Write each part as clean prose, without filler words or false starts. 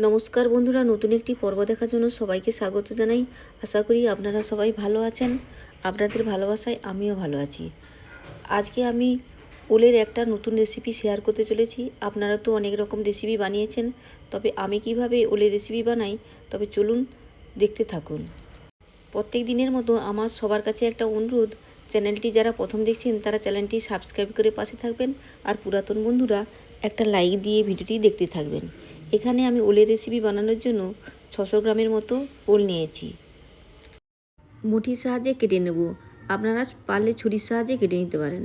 নমস্কার বন্ধুরা, নতুন একটি পর্ব দেখার জন্য সবাইকে স্বাগত জানাই। আশা করি আপনারা সবাই ভালো আছেন। আপনাদের ভালোবাসায় আমিও ভালো আছি। আজকে আমি ওলের একটা নতুন রেসিপি শেয়ার করতে চলেছি। আপনারা তো অনেক রকম রেসিপি বানিয়েছেন, তবে আমি কিভাবে ওলের রেসিপি বানাই তবে চলুন দেখতে থাকুন। প্রত্যেক দিনের মতো আমার সবার কাছে একটা অনুরোধ, চ্যানেলটি যারা প্রথম দেখছেন তারা চ্যানেলটি সাবস্ক্রাইব করে পাশে থাকবেন, আর পুরাতন বন্ধুরা একটা লাইক দিয়ে ভিডিওটি দেখতে থাকবেন। এখানে আমি ওলের রেসিপি বানানোর জন্য 600 গ্রামের মতো ওল নিয়েছি। মুঠির সাহায্যে কেটে নেব, আপনারা পারলে ছুরির সাহায্যে কেটে নিতে পারেন।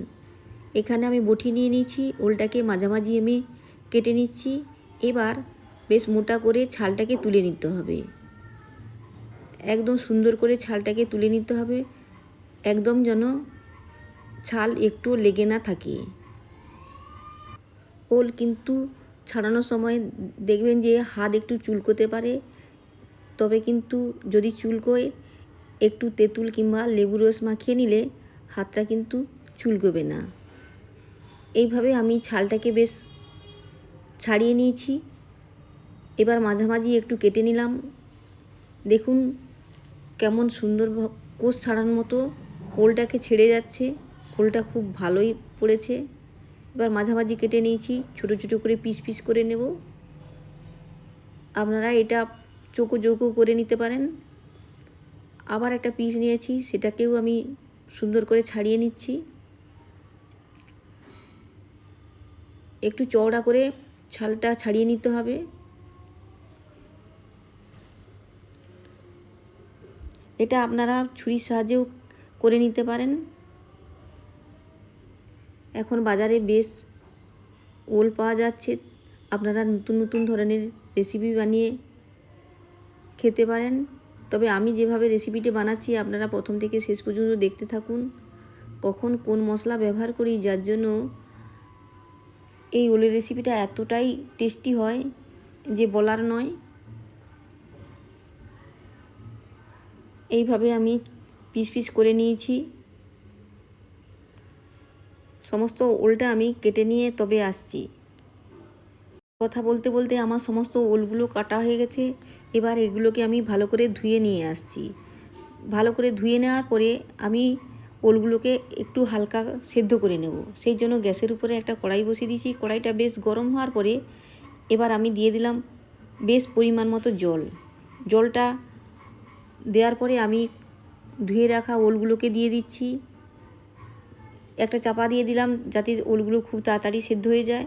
এখানে আমি বটি নিয়ে নিয়েছি, ওলটাকে মাঝামাঝি আমি কেটে নিচ্ছি। এবার বেশ মোটা করে ছালটাকে তুলে নিতে হবে, একদম সুন্দর করে ছালটাকে তুলে নিতে হবে, একদম যেন ছাল একটু লেগে না থাকে। ওল কিন্তু ছাড়ানোর সময় দেখবেন যে হাত একটু চুলকোতে পারে, তবে কিন্তু যদি চুলকোয় একটু তেঁতুল কিংবা লেবু রস মাখিয়ে নিলে হাতটা কিন্তু চুলকোবে না। এইভাবে আমি ছালটাকে বেশ ছাড়িয়ে নিয়েছি। এবার মাঝামাঝি একটু কেটে নিলাম। দেখুন কেমন সুন্দর কোষ ছাড়ানোর মতো ওলটাকে ছেড়ে যাচ্ছে। ওলটা খুব ভালোই পড়েছে। এবার মাঝামাঝি কেটে নিয়েছি, ছোটো ছোটো করে পিস পিস করে নেব। আপনারা এটা চৌকো চৌকো করে নিতে পারেন। আবার একটা পিস নিয়েছি, সেটাকেও আমি সুন্দর করে ছাড়িয়ে নিচ্ছি। একটু চওড়া করে ছালটা ছাড়িয়ে নিতে হবে। এটা আপনারা ছুরির সাহায্যেও করে নিতে পারেন। এখন বাজারে বেশ ওল পাওয়া যাচ্ছে, আপনারা নতুন নতুন ধরনের রেসিপি বানিয়ে খেতে পারেন। তবে আমি যেভাবে রেসিপিটি বানাচ্ছি আপনারা প্রথম থেকে শেষ পর্যন্ত দেখতে থাকুন। কখন কোন মশলা ব্যবহার করি, যার জন্য এই ওলের রেসিপিটা এতটাই টেস্টি হয় যে বলার নয়। এইভাবে আমি পিস পিস করে নিয়েছি। সমস্ত ওলটা আমি কেটে নিয়ে তবে আসছি। কথা বলতে বলতে আমার সমস্ত ওলগুলো কাটা হয়ে গেছে। এবার এগুলোকে আমি ভালো করে ধুয়ে নিয়ে আসছি। ভালো করে ধুয়ে নেওয়ার পরে আমি ওলগুলোকে একটু হালকা সেদ্ধ করে নেব। সেই জন্য গ্যাসের উপরে একটা কড়াই বসিয়ে দিয়েছি। কড়াইটা বেশ গরম হওয়ার পরে এবার আমি দিয়ে দিলাম বেশ পরিমাণ মতো জল। জলটা দেওয়ার পরে আমি ধুয়ে রাখা ওলগুলোকে দিয়ে দিচ্ছি। একটা চাপা দিয়ে দিলাম যাতে ওলগুলো খুব তাড়াতাড়ি সেদ্ধ হয়ে যায়।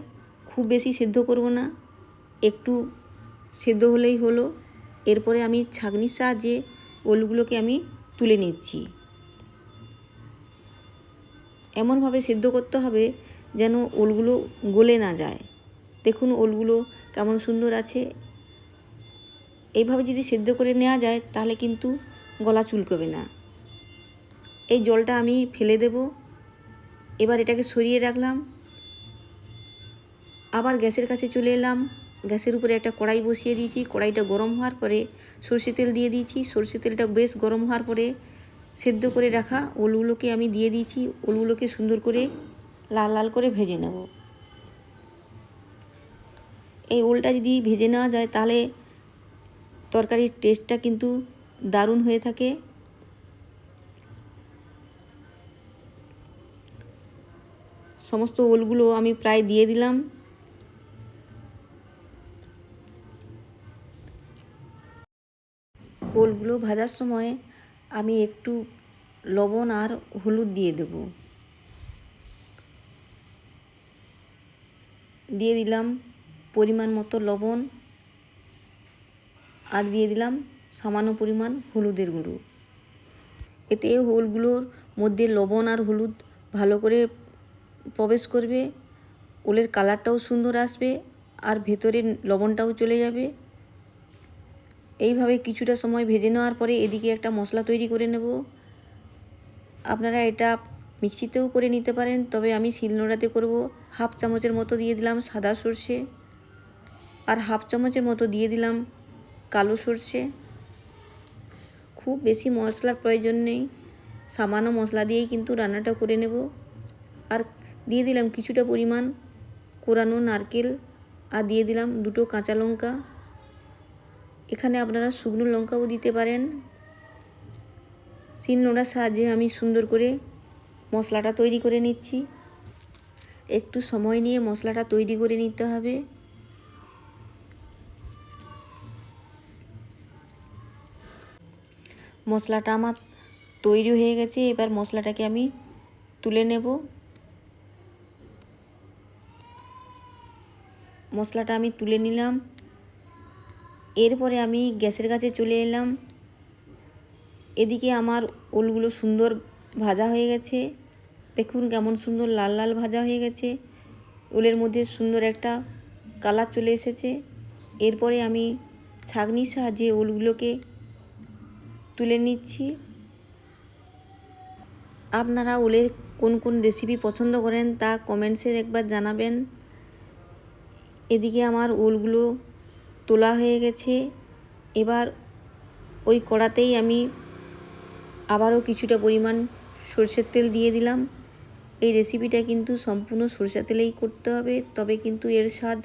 খুব বেশি সেদ্ধ করব না, একটু সেদ্ধ হলেই হলো। এরপরে আমি ছাঁকনির সাহায্যে ওলগুলোকে আমি তুলে নিচ্ছি। এমনভাবে সেদ্ধ করতে হবে যেন ওলগুলো গলে না যায়। দেখুন ওলগুলো কেমন সুন্দর আছে। এইভাবে যদি সেদ্ধ করে নেওয়া যায় তাহলে কিন্তু গলা চুলকবে না। এই জলটা আমি ফেলে দেব। এবার এটাকে সরিয়ে রাখলাম। আবার গ্যাসের কাছে চলে এলাম। গ্যাসের উপরে একটা কড়াই বসিয়ে দিয়েছি। কড়াইটা গরম হওয়ার পরে সরষে তেল দিয়ে দিয়েছি। সরষে তেলটা বেশ গরম হওয়ার পরে সেদ্ধ করে রাখা ওলগুলোকে আমি দিয়ে দিয়েছি। ওলগুলোকে সুন্দর করে লাল লাল করে ভেজে নেব। এই ওলটা যদি ভেজে নেওয়া যায় তাহলে তরকারির টেস্টটা কিন্তু দারুণ হয়ে থাকে। সমস্ত ওলগুলো আমি প্রায় দিয়ে দিলাম। ওলগুলো ভাজার সময় আমি একটু লবণ আর হলুদ দিয়ে দেব। দিয়ে দিলাম পরিমাণ মতো লবণ, আর দিয়ে দিলাম সামান্য পরিমাণ হলুদের গুঁড়ো। এতে ওলগুলোর মধ্যে লবণ আর হলুদ ভালো করে প্রবেশ করবে, ওলের কালারটাও সুন্দর আসবে, আর ভেতরে লবণটাও চলে যাবে। এইভাবে কিছুটা সময় ভেজে নেওয়ার পরে এদিকে একটা মশলা তৈরি করে নেব। আপনারা এটা মিক্সিতেও করে নিতে পারেন, তবে আমি শিলনোড়াতে করব। হাফ চামচের মতো দিয়ে দিলাম সাদা সর্ষে, আর হাফ চামচের মতো দিয়ে দিলাম কালো সর্ষে। খুব বেশি মশলার প্রয়োজন নেই, সামান্য মশলা দিয়েই কিন্তু রান্নাটা করে নেব। আর দিয়ে দিলাম কিছুটা পরিমাণ কোরানো নারকেল, আর দিয়ে দিলাম দুটো কাঁচা লঙ্কা। এখানে আপনারা শুকনো লঙ্কাও দিতে পারেন। শিলনোড়ার সাহায্যে আমি সুন্দর করে মশলাটা তৈরি করে নিচ্ছি। একটু সময় নিয়ে মশলাটা তৈরি করে নিতে হবে। মশলাটা আমার তৈরি হয়ে গেছে। এবার মশলাটাকে আমি তুলে নেব। মশলাটা আমি তুলে নিলাম। এরপরে আমি গ্যাসের কাছে চলে এলাম। এদিকে আমার ওলগুলো সুন্দর ভাজা হয়ে গেছে। দেখুন কেমন সুন্দর লাল লাল ভাজা হয়ে গেছে। ওলের মধ্যে সুন্দর একটা কালার চলে এসেছে। এরপরে আমি ছাঁকনির সাহায্যে ওলগুলোকে তুলে নিচ্ছি। আপনারা ওলের কোন কোন রেসিপি পছন্দ করেন তা কমেন্টসে একবার জানাবেন। এদিকে আমার ওলগুলো তোলা হয়ে গেছে। এবার ওই কড়াতেই আমি আবারও কিছুটা পরিমাণ সরষের তেল দিয়ে দিলাম। এই রেসিপিটা কিন্তু সম্পূর্ণ সরষের তেলেই করতে হবে, তবে কিন্তু এর স্বাদ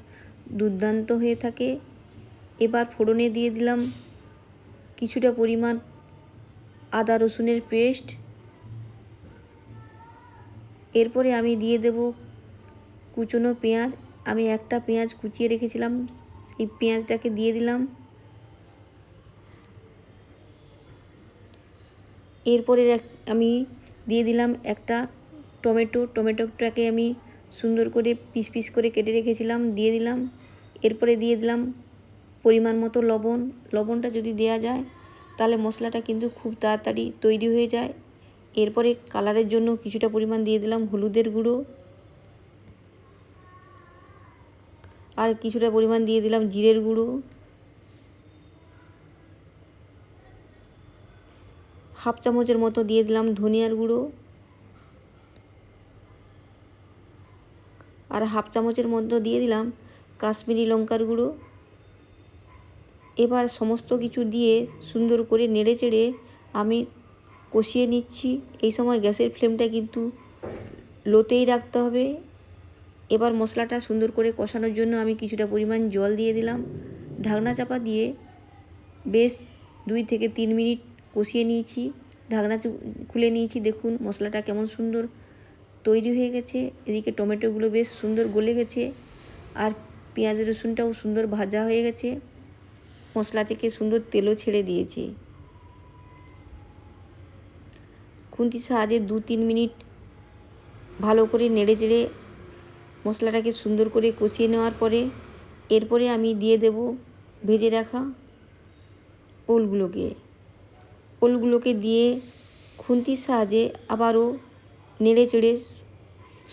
দুর্দান্ত হয়ে থাকে। এবার ফোড়নে দিয়ে দিলাম কিছুটা পরিমাণ আদা রসুনের পেস্ট। এরপরে আমি দিয়ে দেব কুচনো পেঁয়াজ। আমি একটা পেঁয়াজ কুচিয়ে রেখেছিলাম, সেই পেঁয়াজটাকে দিয়ে দিলাম। এরপরে আমি দিয়ে দিলাম একটা টমেটোটাকে আমি সুন্দর করে পিস পিস করে কেটে রেখেছিলাম, দিয়ে দিলাম। এরপরে দিয়ে দিলাম পরিমাণ মতো লবণ। লবণটা যদি দেওয়া যায় তাহলে মশলাটা কিন্তু খুব তাড়াতাড়ি তৈরি হয়ে যায়। এরপরে কালারের জন্য কিছুটা পরিমাণ দিয়ে দিলাম হলুদের গুঁড়ো, আর কিছুটা পরিমাণ দিয়ে দিলাম জিরের গুঁড়ো, হাফ চামচের মতো দিয়ে দিলাম ধনিয়ার গুঁড়ো, আর হাফ চামচের মতো দিয়ে দিলাম কাশ্মীরি লঙ্কার গুঁড়ো। এবার সমস্ত কিছু দিয়ে সুন্দর করে নেড়ে চেড়ে আমি কষিয়ে নিচ্ছি। এই সময় গ্যাসের ফ্লেমটা কিন্তু লোতেই রাখতে হবে। এবার মশলাটা সুন্দর করে কষানোর জন্য আমি কিছুটা পরিমাণ জল দিয়ে দিলাম। ঢাকনা চাপা দিয়ে বেশ 2 থেকে 3 মিনিট কষিয়ে নিয়েছি। ঢাকনা খুলে নিয়েছি। দেখুন মশলাটা কেমন সুন্দর তৈরি হয়ে গেছে। এদিকে টমেটোগুলো বেশ সুন্দর গলে গেছে, আর পেঁয়াজ রসুনটাও সুন্দর ভাজা হয়ে গেছে। মশলা থেকে সুন্দর তেলও ছেড়ে দিয়েছে। খুন্তির সাহায্যে 2-3 মিনিট ভালো করে নেড়ে চেড়ে মশলাটাকে সুন্দর করে কষিয়ে নেওয়ার পরে এরপরে আমি দিয়ে দেব ভেজে রাখা ওলগুলোকে দিয়ে খুন্তির সাহায্যে আবারও নেড়ে চেড়ে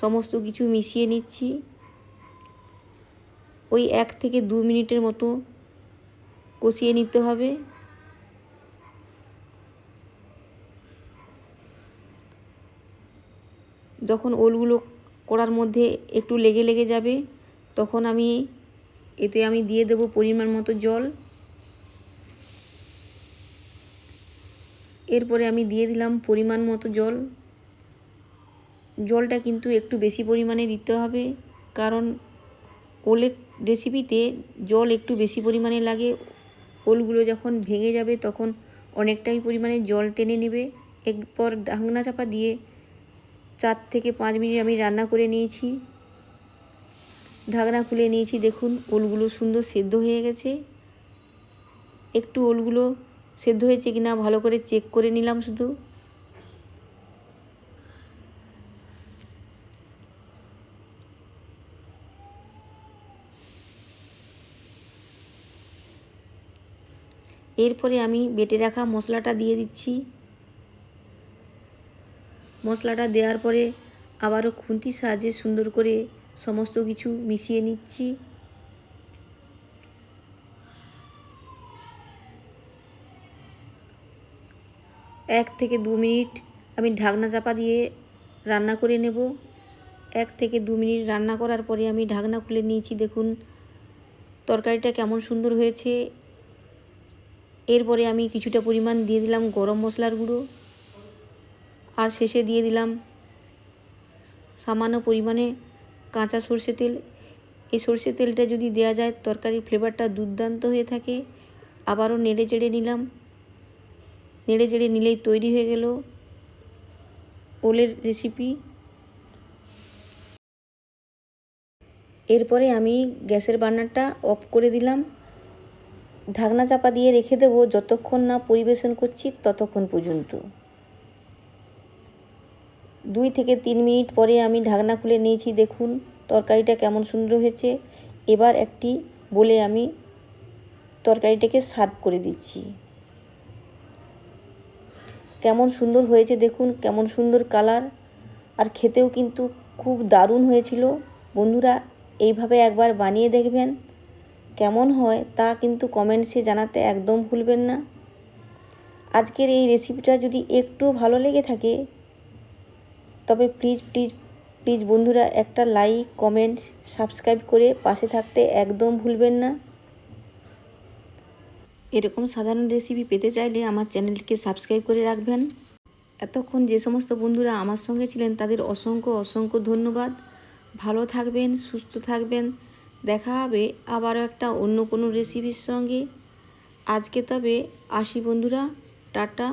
সমস্ত কিছু মিশিয়ে নিচ্ছি। ওই 1 থেকে 2 মিনিটের মতো কষিয়ে নিতে হবে। যখন ওলগুলো কড়ার মধ্যে একটু লেগে লেগে যাবে তখন এতে আমি দিয়ে দেব পরিমাণ মতো জল। এরপরে আমি দিয়ে দিলাম পরিমাণ মতো জল। জলটা কিন্তু একটু বেশি পরিমাণে দিতে হবে, কারণ ওলের রেসিপিতে জল একটু বেশি পরিমাণে লাগে। ওলগুলো যখন ভেঙে যাবে তখন অনেকটাই পরিমাণে জল টেনে নেবে। এরপর ঢাকনা চাপা দিয়ে 4 থেকে 5 মিনিট আমি রান্না করে নিয়েছি। ঢাকনা খুলে নিয়েছি। দেখুন ওলগুলো সুন্দর সেদ্ধ হয়ে গেছে। একটু ওলগুলো সেদ্ধ হয়েছে কিনা ভালো করে চেক করে নিলাম শুধু। এরপরে আমি বেটে রাখা মশলাটা দিয়ে দিচ্ছি। মশলাটা দেওয়ার পরে আবারও খুন্তির সাহায্যে সুন্দর করে সমস্ত কিছু মিশিয়ে নিচ্ছি। এক থেকে 2 মিনিট আমি ঢাকনা চাপা দিয়ে রান্না করে নেব। 1 থেকে 2 মিনিট রান্না করার পরে আমি ঢাকনা খুলে নিয়েছি। দেখুন তরকারিটা কেমন সুন্দর হয়েছে। এরপরে আমি কিছুটা পরিমাণ দিয়ে দিলাম গরম মশলার গুঁড়ো, আর শেষে দিয়ে দিলাম সামান্য পরিমাণে কাঁচা সরষে তেল। এই সরষে তেলটা যদি দেওয়া যায় তরকারির ফ্লেভারটা দুর্দান্ত হয়ে থাকে। আবারও নেড়ে চেড়ে নিলাম। নেড়ে চেড়ে নিলেই তৈরি হয়ে গেল ওলের রেসিপি। এরপরে আমি গ্যাসের বার্নারটা অফ করে দিলাম। ঢাকনা চাপা দিয়ে রেখে দেবো যতক্ষণ না পরিবেশন করছি ততক্ষণ পর্যন্ত। 2 থেকে 3 মিনিট পরে আমি ঢাকনা খুলে নিয়েছি। দেখুন তরকারিটা কেমন সুন্দর হয়েছে। এবার একটি বলে আমি তরকারিটাকে সার্ভ করে দিচ্ছি। কেমন সুন্দর হয়েছে দেখুন, কেমন সুন্দর কালার, আর খেতেও কিন্তু খুব দারুণ হয়েছিল। বন্ধুরা এইভাবে একবার বানিয়ে দেখবেন, কেমন হয় তা কিন্তু কমেন্টসে জানাতে একদম ভুলবেন না। আজকের এই রেসিপিটা যদি একটু ভালো লেগে থাকে তবে প্লিজ প্লিজ প্লিজ বন্ধুরা একটা লাইক, কমেন্ট, সাবস্ক্রাইব করে পাশে থাকতে একদম ভুলবেন না। এরকম সাধারণ রেসিপি পেতে চাইলে আমার চ্যানেলটিকে সাবস্ক্রাইব করে রাখবেন। এতক্ষণ যে সমস্ত বন্ধুরা আমার সঙ্গে ছিলেন তাদের অসংখ্য অসংখ্য ধন্যবাদ। ভালো থাকবেন, সুস্থ থাকবেন। দেখা হবে আবারও একটা অন্য কোনো রেসিপির সঙ্গে। আজকে তবে আসি বন্ধুরা, টাটা।